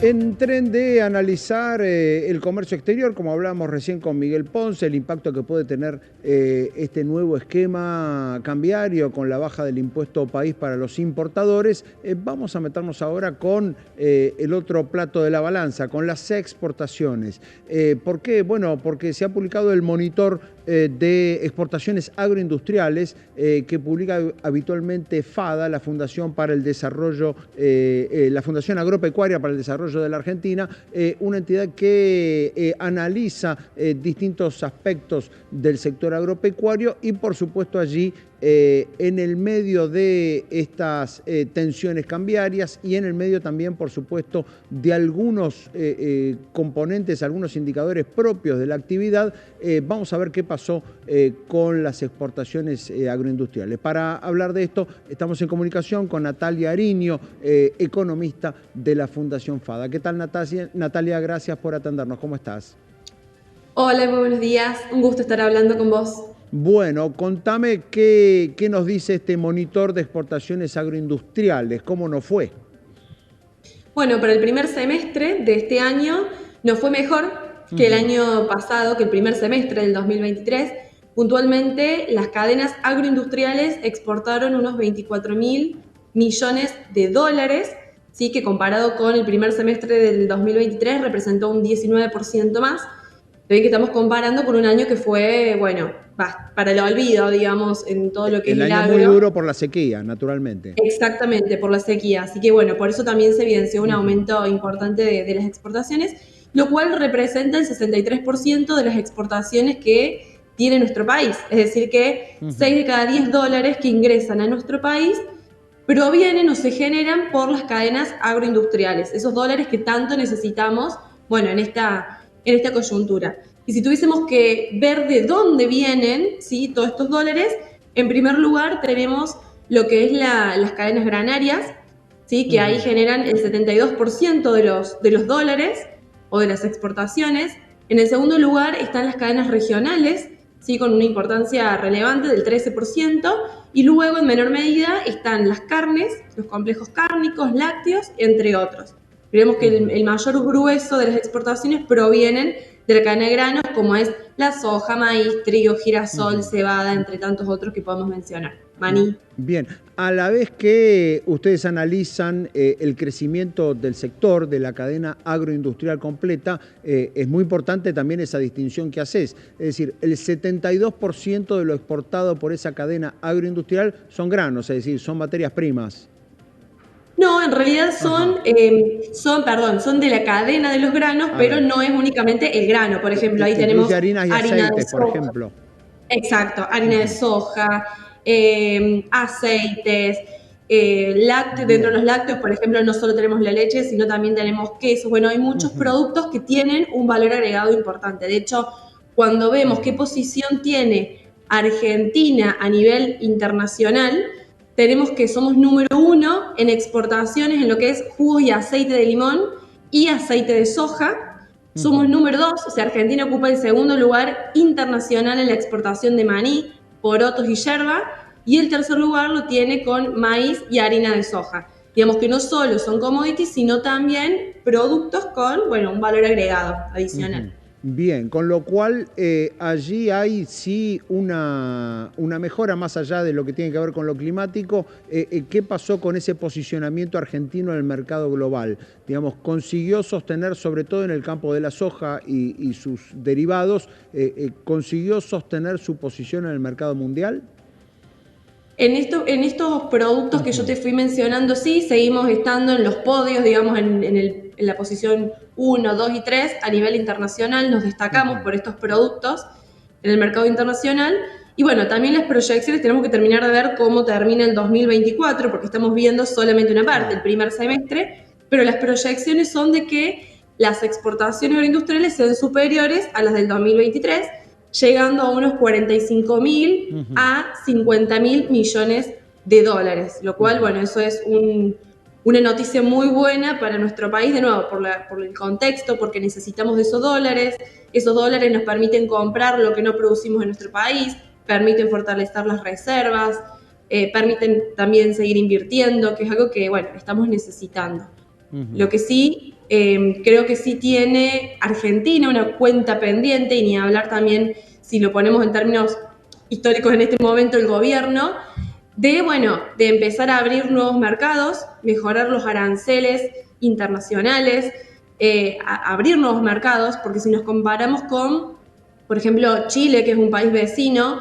En tren de analizar el comercio exterior, como hablábamos recién con Miguel Ponce, el impacto que puede tener este nuevo esquema cambiario con la baja del impuesto país para los importadores, vamos a meternos ahora con el otro plato de la balanza, con las exportaciones. ¿Por qué? Bueno, porque se ha publicado el monitor de exportaciones agroindustriales que publica habitualmente FADA, la Fundación para el Desarrollo, la Fundación Agropecuaria para el Desarrollo de la Argentina, una entidad que analiza distintos aspectos del sector agropecuario y por supuesto allí en el medio de estas tensiones cambiarias y en el medio también, por supuesto, de algunos componentes, algunos indicadores propios de la actividad, vamos a ver qué pasó con las exportaciones agroindustriales. Para hablar de esto, estamos en comunicación con Natalia Ariño, economista de la Fundación FADA. ¿Qué tal, Natalia? Gracias por atendernos. ¿Cómo estás? Hola, muy buenos días. Un gusto estar hablando con vos. Bueno, contame qué nos dice este monitor de exportaciones agroindustriales, ¿cómo nos fue? Bueno, para el primer semestre de este año nos fue mejor que el año pasado, que el primer semestre del 2023. Puntualmente, las cadenas agroindustriales exportaron unos 24.000 millones de dólares, ¿sí? Que comparado con el primer semestre del 2023 representó un 19% más. Ven que estamos comparando con un año que fue, bueno, para el olvido, digamos, en todo lo que es El el año muy agro. duro por la sequía, naturalmente. Exactamente, por la sequía. Así que bueno, por eso también se evidenció un aumento importante de las exportaciones, lo cual representa el 63% de las exportaciones que tiene nuestro país. Es decir, que 6 de cada 10 dólares que ingresan a nuestro país provienen o se generan por las cadenas agroindustriales, esos dólares que tanto necesitamos, bueno, en esta coyuntura. Y si tuviésemos que ver de dónde vienen, ¿sí?, todos estos dólares, en primer lugar tenemos lo que es las cadenas granarias, ¿sí?, que ahí generan el 72% de los dólares o de las exportaciones. En el segundo lugar están las cadenas regionales, ¿sí?, con una importancia relevante del 13%, y luego en menor medida están las carnes, los complejos cárnicos, lácteos, entre otros. Creemos que el mayor grueso de las exportaciones provienen de la cadena de granos, como es la soja, maíz, trigo, girasol, cebada, entre tantos otros que podemos mencionar. Maní. Bien, a la vez que ustedes analizan el crecimiento del sector, de la cadena agroindustrial completa, es muy importante también esa distinción que haces. Es decir, el 72% de lo exportado por esa cadena agroindustrial son granos, es decir, son materias primas. No, en realidad son de la cadena de los granos, pero no es únicamente el grano. Por ejemplo, ahí Incluye tenemos harinas y harina de aceites, por soja. ejemplo. Exacto, harina de soja, aceites, lácteos. Dentro de Bien. los lácteos, por ejemplo, no solo tenemos la leche, sino también tenemos queso. Bueno, hay muchos productos que tienen un valor agregado importante. De hecho, cuando vemos qué posición tiene Argentina a nivel internacional, tenemos que somos número 1 en exportaciones en lo que es jugos y aceite de limón y aceite de soja. Somos número 2, o sea, Argentina ocupa el segundo lugar internacional en la exportación de maní, porotos y yerba, y el tercer lugar lo tiene con maíz y harina de soja. Digamos que no solo son commodities, sino también productos con, bueno, un valor agregado adicional. Bien, con lo cual allí hay sí una mejora más allá de lo que tiene que ver con lo climático. ¿Qué pasó con ese posicionamiento argentino en el mercado global? Digamos, consiguió sostener, sobre todo en el campo de la soja y sus derivados, consiguió sostener su posición en el mercado mundial. En estos productos que yo te fui mencionando, sí, seguimos estando en los podios, digamos, en la posición 1, 2 y 3 a nivel internacional. Nos destacamos por estos productos en el mercado internacional. Y bueno, también las proyecciones, tenemos que terminar de ver cómo termina el 2024, porque estamos viendo solamente una parte, el primer semestre, pero las proyecciones son de que las exportaciones agroindustriales sean superiores a las del 2023, llegando a unos 45.000 a 50.000 millones de dólares, lo cual, bueno, eso es una noticia muy buena para nuestro país, de nuevo, por el contexto, porque necesitamos de esos dólares nos permiten comprar lo que no producimos en nuestro país, permiten fortalecer las reservas, permiten también seguir invirtiendo, que es algo que, bueno, estamos necesitando. Lo que sí Creo que sí tiene Argentina una cuenta pendiente, y ni hablar también, si lo ponemos en términos históricos en este momento, el gobierno, de empezar a abrir nuevos mercados, mejorar los aranceles internacionales, abrir nuevos mercados, porque si nos comparamos con, por ejemplo, Chile, que es un país vecino,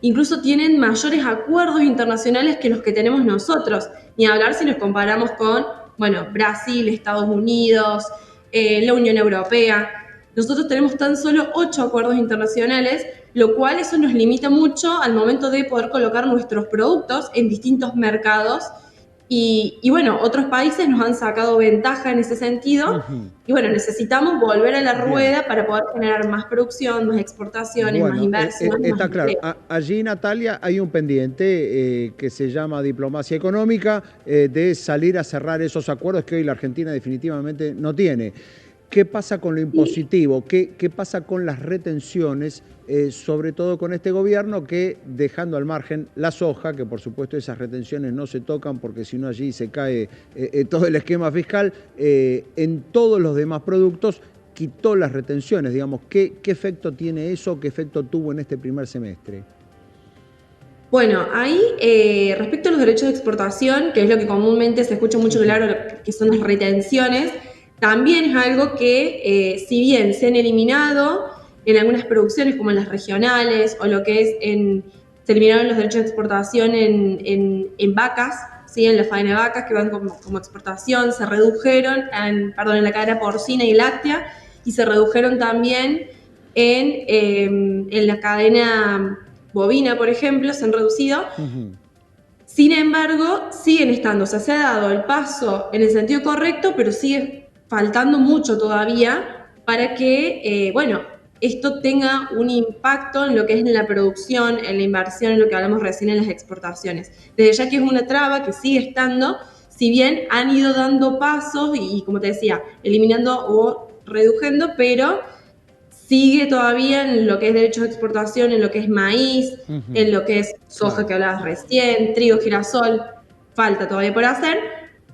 incluso tienen mayores acuerdos internacionales que los que tenemos nosotros, ni hablar si nos comparamos con, bueno, Brasil, Estados Unidos, la Unión Europea. Nosotros tenemos tan solo 8 acuerdos internacionales, lo cual eso nos limita mucho al momento de poder colocar nuestros productos en distintos mercados. Y bueno, otros países nos han sacado ventaja en ese sentido. Y bueno, necesitamos volver a la rueda Bien. para poder generar más producción, más exportaciones, más Bueno, inversión, más está claro. empleo. Allí, Natalia, hay un pendiente que se llama diplomacia económica, de salir a cerrar esos acuerdos que hoy la Argentina definitivamente no tiene. ¿Qué pasa con lo Y impositivo? ¿Qué pasa con las retenciones, sobre todo con este gobierno que, dejando al margen la soja, que por supuesto esas retenciones no se tocan porque si no allí se cae todo el esquema fiscal, en todos los demás productos quitó las retenciones, digamos? ¿Qué efecto tiene eso? ¿Qué efecto tuvo en este primer semestre? bueno, ahí respecto a los derechos de exportación, que es lo que comúnmente se escucha mucho claro, que son las retenciones, también es algo que, si bien se han eliminado en algunas producciones como en las regionales o lo que es se eliminaron los derechos de exportación en vacas, ¿sí? En la faena de vacas que van como exportación, se redujeron, en la cadena porcina y láctea, y se redujeron también en la cadena bovina, por ejemplo, se han reducido. Ujú. Sin embargo, siguen estando, o sea, se ha dado el paso en el sentido correcto, pero sigue faltando mucho todavía para que, esto tenga un impacto en lo que es en la producción, en la inversión, en lo que hablamos recién en las exportaciones. Desde ya que es una traba que sigue estando, si bien han ido dando pasos y como te decía, eliminando o reduciendo, pero sigue todavía en lo que es derechos de exportación, en lo que es maíz, Ujú. en lo que es soja Claro. que hablabas recién, trigo, girasol, falta todavía por hacer,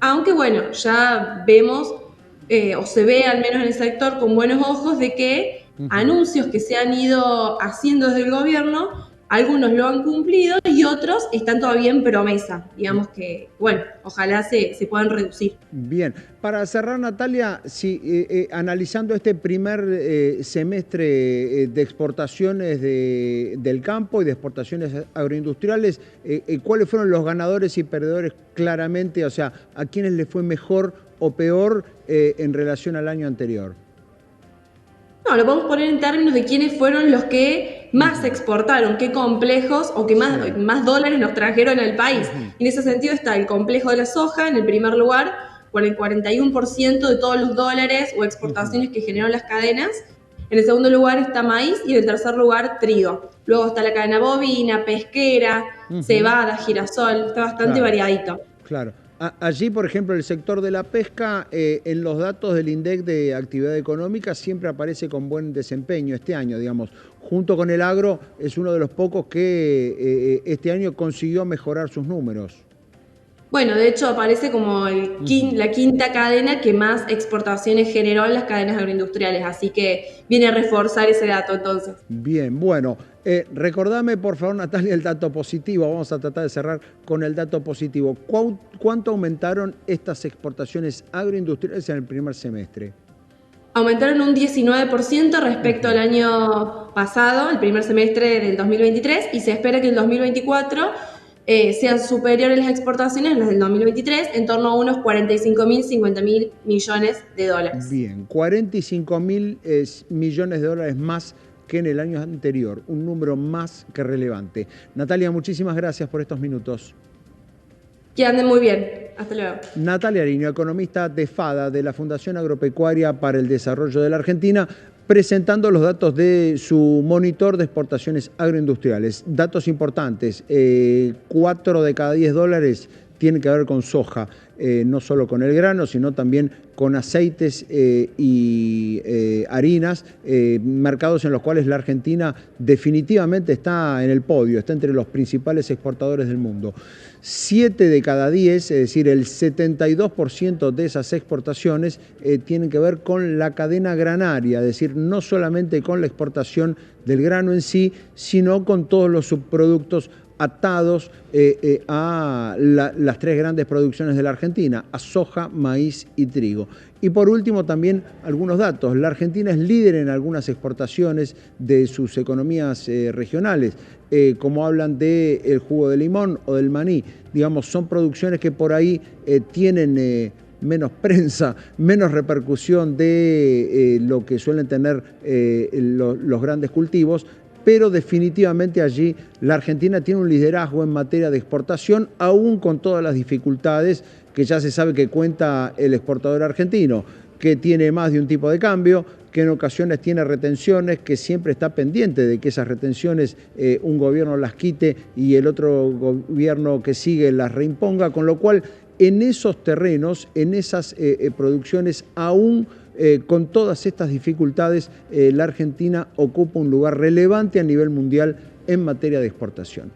aunque bueno, ya vemos, o se ve al menos en el sector con buenos ojos, de que Ujú. anuncios que se han ido haciendo desde el gobierno, algunos lo han cumplido y otros están todavía en promesa. Digamos que, bueno, ojalá se puedan reducir. Bien, para cerrar, Natalia, si, analizando este primer semestre de exportaciones del campo y de exportaciones agroindustriales, ¿cuáles fueron los ganadores y perdedores claramente? O sea, ¿a quiénes les fue mejor o peor en relación al año anterior? No, lo podemos poner en términos de quiénes fueron los que más Ujú. exportaron, qué complejos o que Sí. más dólares nos trajeron al país. Ujú. Y en ese sentido está el complejo de la soja en el primer lugar, con el 41% de todos los dólares o Ujú. exportaciones que generaron las cadenas. En el segundo lugar está maíz y en el tercer lugar trigo. Luego está la cadena bovina, pesquera, Ujú. cebada, girasol, está bastante Claro. variadito. Claro. Allí, por ejemplo, el sector de la pesca, en los datos del INDEC de actividad económica siempre aparece con buen desempeño este año, digamos. Junto con el agro, es uno de los pocos que este año consiguió mejorar sus números. Bueno, de hecho aparece como Ujú. la quinta cadena que más exportaciones generó en las cadenas agroindustriales, así que viene a reforzar ese dato entonces. Bien, bueno, recordame por favor, Natalia, el dato positivo. Vamos a tratar de cerrar con el dato positivo. ¿Cuánto aumentaron estas exportaciones agroindustriales en el primer semestre? Aumentaron un 19% respecto al Ujú. año pasado, el primer semestre del 2023, y se espera que el 2024 sean superiores las exportaciones a las del 2023, en torno a unos 45.000, 50.000 millones de dólares. Bien, 45.000 millones de dólares más que en el año anterior, un número más que relevante. Natalia, muchísimas gracias por estos minutos. Que anden muy bien. Hasta luego. Natalia Ariño, economista de FADA, de la Fundación Agropecuaria para el Desarrollo de la Argentina, presentando los datos de su monitor de exportaciones agroindustriales. Datos importantes, 4 de cada 10 dólares tienen que ver con soja. no solo con el grano, sino también con aceites y harinas, mercados en los cuales la Argentina definitivamente está en el podio, está entre los principales exportadores del mundo. 7 de cada 10, es decir, el 72% de esas exportaciones tienen que ver con la cadena granaria, es decir, no solamente con la exportación del grano en sí, sino con todos los subproductos atados a las 3 grandes producciones de la Argentina, a soja, maíz y trigo. Y por último también algunos datos. La Argentina es líder en algunas exportaciones de sus economías regionales, como hablan del jugo de limón o del maní. Digamos, son producciones que por ahí tienen menos prensa, menos repercusión de lo que suelen tener los grandes cultivos, pero definitivamente allí la Argentina tiene un liderazgo en materia de exportación, aún con todas las dificultades que ya se sabe que cuenta el exportador argentino, que tiene más de un tipo de cambio, que en ocasiones tiene retenciones, que siempre está pendiente de que esas retenciones un gobierno las quite y el otro gobierno que sigue las reimponga, con lo cual en esos terrenos, en esas producciones, aún con todas estas dificultades, la Argentina ocupa un lugar relevante a nivel mundial en materia de exportación.